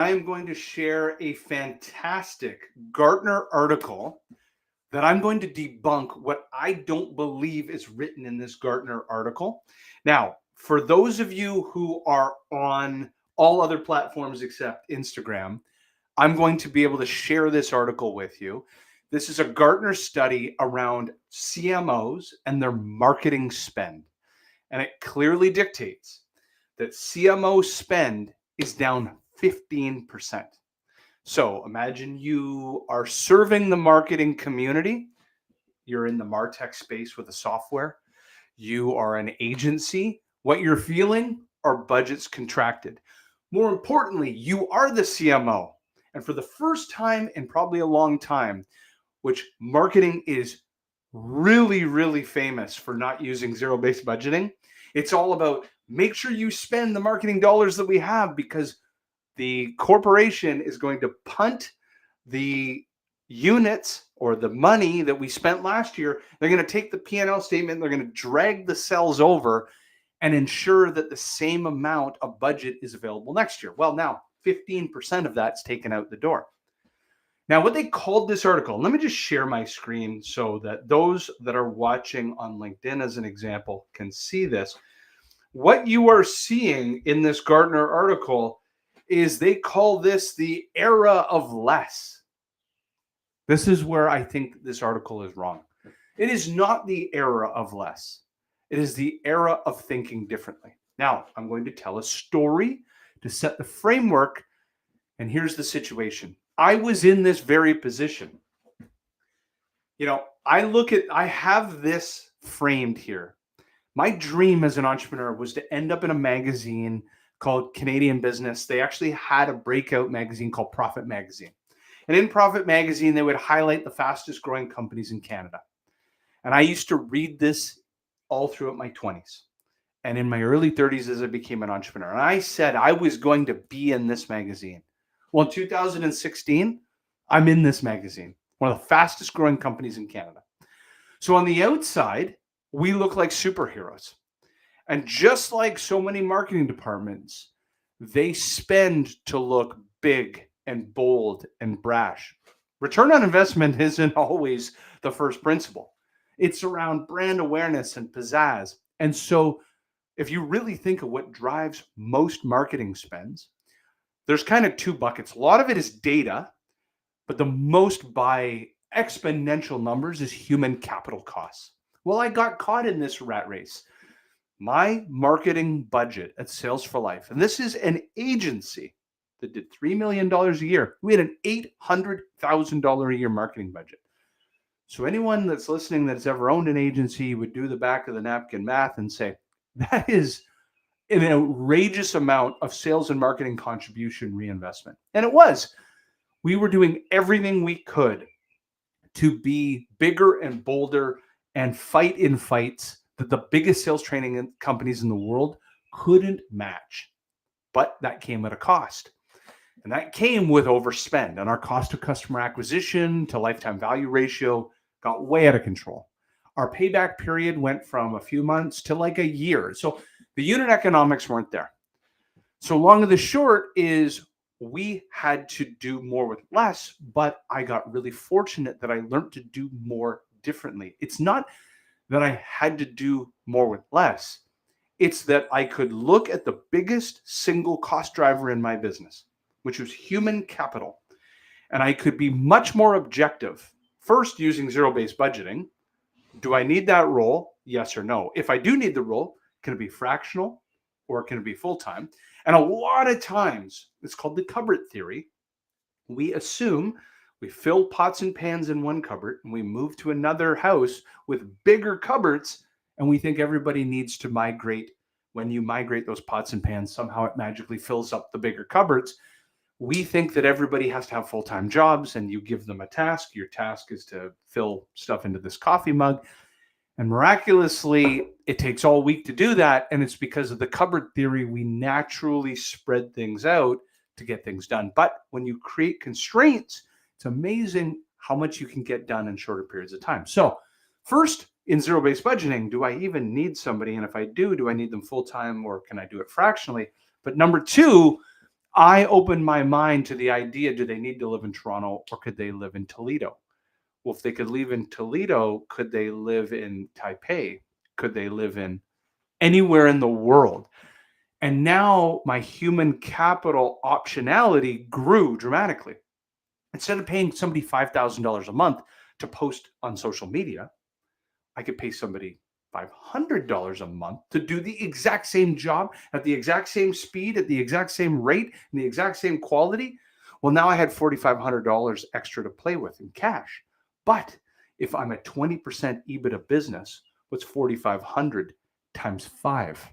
I am going to share a fantastic Gartner article that I'm going to debunk what I don't believe is written in this Gartner article. Now, for those of you who are on all other platforms except Instagram, I'm going to be able to share this article with you. This is a Gartner study around CMOs and their marketing spend. And it clearly dictates that CMO spend is down 15%. So imagine you are serving the marketing community. You're in the MarTech space with a software. You are an agency. What you're feeling are budgets contracted. More importantly, you are the CMO. And for the first time in probably a long time, which marketing is really, really famous for not using zero-based budgeting, it's all about make sure you spend the marketing dollars that we have because the corporation is going to punt the units or the money that we spent last year. They're going to take the P&L statement, they're going to drag the cells over and ensure that the same amount of budget is available next year. Well, now 15% of that's taken out the door. Now, what they called this article, let me just share my screen so that those that are watching on LinkedIn as an example can see this. What you are seeing in this Gartner article is they call this the era of less. This is where I think this article is wrong. It is not the era of less. It is the era of thinking differently. Now, I'm going to tell a story to set the framework, and here's the situation. I was in this very position. I have this framed here. My dream as an entrepreneur was to end up in a magazine called Canadian Business. They actually had a breakout magazine called Profit Magazine. And in Profit Magazine, they would highlight the fastest growing companies in Canada. And I used to read this all throughout my 20s and in my early 30s as I became an entrepreneur. And I said I was going to be in this magazine. Well, in 2016, I'm in this magazine, one of the fastest growing companies in Canada. So on the outside, we look like superheroes. And just like so many marketing departments, they spend to look big and bold and brash. Return on investment isn't always the first principle. It's around brand awareness and pizzazz. And so if you really think of what drives most marketing spends, there's kind of two buckets. A lot of it is data, but the most by exponential numbers is human capital costs. Well, I got caught in this rat race. My marketing budget at Sales for Life, and this is an agency that did $3 million a year. We had an $800,000 a year marketing budget. So anyone that's listening that's ever owned an agency would do the back of the napkin math and say, that is an outrageous amount of sales and marketing contribution reinvestment. And it was. We were doing everything we could to be bigger and bolder and fight in fights that the biggest sales training companies in the world couldn't match. But that came at a cost. And that came with overspend. And our cost of customer acquisition to lifetime value ratio got way out of control. Our payback period went from a few months to like a year. So the unit economics weren't there. So long and the short is we had to do more with less, but I got really fortunate that I learned to do more differently. It's not that I had to do more with less. It's that I could look at the biggest single cost driver in my business, which was human capital. And I could be much more objective. First, using zero-based budgeting. Do I need that role? Yes or no? If I do need the role, can it be fractional or can it be full-time? And a lot of times, it's called the cupboard theory. We assume we fill pots and pans in one cupboard and we move to another house with bigger cupboards and we think everybody needs to migrate. When you migrate those pots and pans, somehow it magically fills up the bigger cupboards. We think that everybody has to have full-time jobs and you give them a task. Your task is to fill stuff into this coffee mug. And miraculously, it takes all week to do that. And it's because of the cupboard theory, we naturally spread things out to get things done. But when you create constraints, it's amazing how much you can get done in shorter periods of time. So first, in zero-based budgeting, do I even need somebody? And if I do I need them full-time or can I do it fractionally? But number two, I opened my mind to the idea, do they need to live in Toronto or could they live in Toledo? Well, if they could live in Toledo, could they live in Taipei? Could they live in anywhere in the world? And now my human capital optionality grew dramatically. Instead of paying somebody $5,000 a month to post on social media, I could pay somebody $500 a month to do the exact same job at the exact same speed, at the exact same rate, and the exact same quality. Well, now I had $4,500 extra to play with in cash. But if I'm a 20% EBITDA business, what's 4,500 times 5?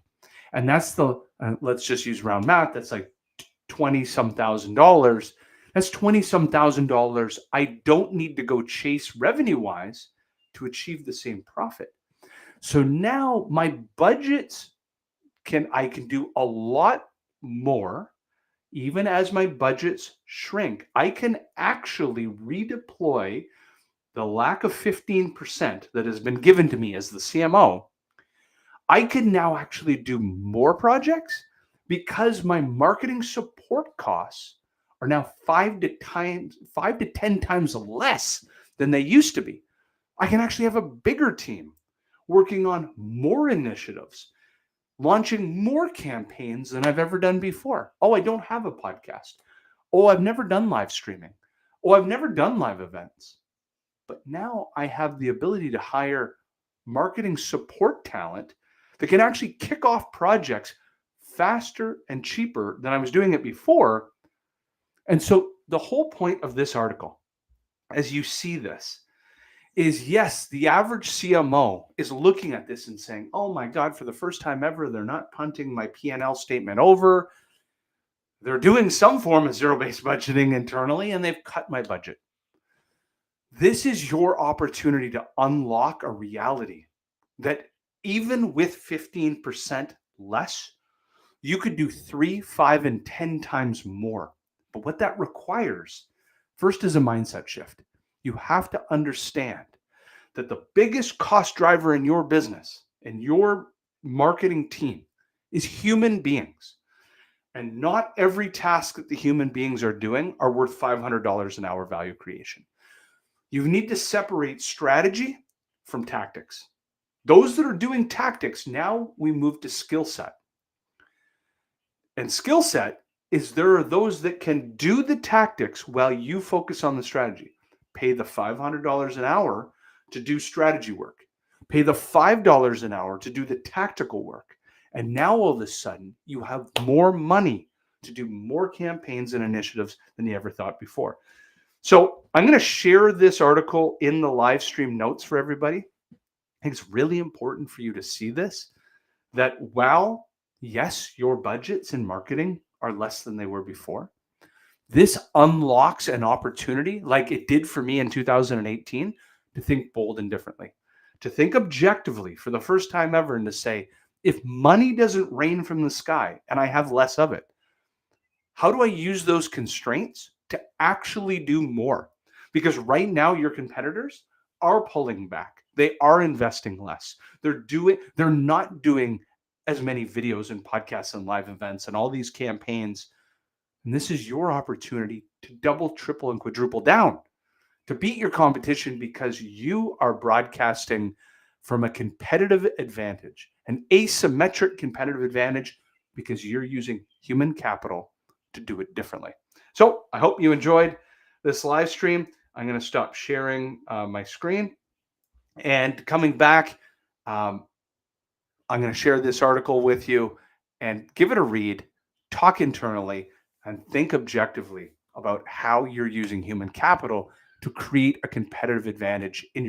And that's the, let's just use round math, that's like 20 some thousand dollars. That's 20 some thousand dollars I don't need to go chase revenue wise to achieve the same profit. So now my budgets I can do a lot more even as my budgets shrink. I can actually redeploy the lack of 15% that has been given to me as the CMO. I can now actually do more projects because my marketing support costs are now 5 to 10 times less than they used to be. I can actually have a bigger team working on more initiatives, launching more campaigns than I've ever done before. Oh, I don't have a podcast. Oh, I've never done live streaming. Oh, I've never done live events. But now I have the ability to hire marketing support talent that can actually kick off projects faster and cheaper than I was doing it before. And so the whole point of this article, as you see this, is yes, the average CMO is looking at this and saying, oh my God, for the first time ever, they're not punting my P&L statement over. They're doing some form of zero-based budgeting internally, and they've cut my budget. This is your opportunity to unlock a reality that even with 15% less, you could do 3, 5, and 10 times more. But what that requires, first, is a mindset shift. You have to understand that the biggest cost driver in your business and your marketing team is human beings. And not every task that the human beings are doing are worth $500 an hour value creation. You need to separate strategy from tactics. Those that are doing tactics, now we move to skill set. And skill set is there are those that can do the tactics while you focus on the strategy. Pay the $500 an hour to do strategy work. Pay the $5 an hour to do the tactical work. And now all of a sudden, you have more money to do more campaigns and initiatives than you ever thought before. So I'm going to share this article in the live stream notes for everybody. I think it's really important for you to see this, that while, yes, your budgets in marketing are less than they were before, this unlocks an opportunity like it did for me in 2018 to think bold and differently, to think objectively for the first time ever and to say, if money doesn't rain from the sky and I have less of it, how do I use those constraints to actually do more? Because right now your competitors are pulling back. They are investing less. They're not doing as many videos and podcasts and live events and all these campaigns. And this is your opportunity to double, triple, and quadruple down, to beat your competition because you are broadcasting from a competitive advantage, an asymmetric competitive advantage, because you're using human capital to do it differently. So I hope you enjoyed this live stream. I'm going to stop sharing my screen, and coming back, I'm going to share this article with you and give it a read, talk internally, and think objectively about how you're using human capital to create a competitive advantage in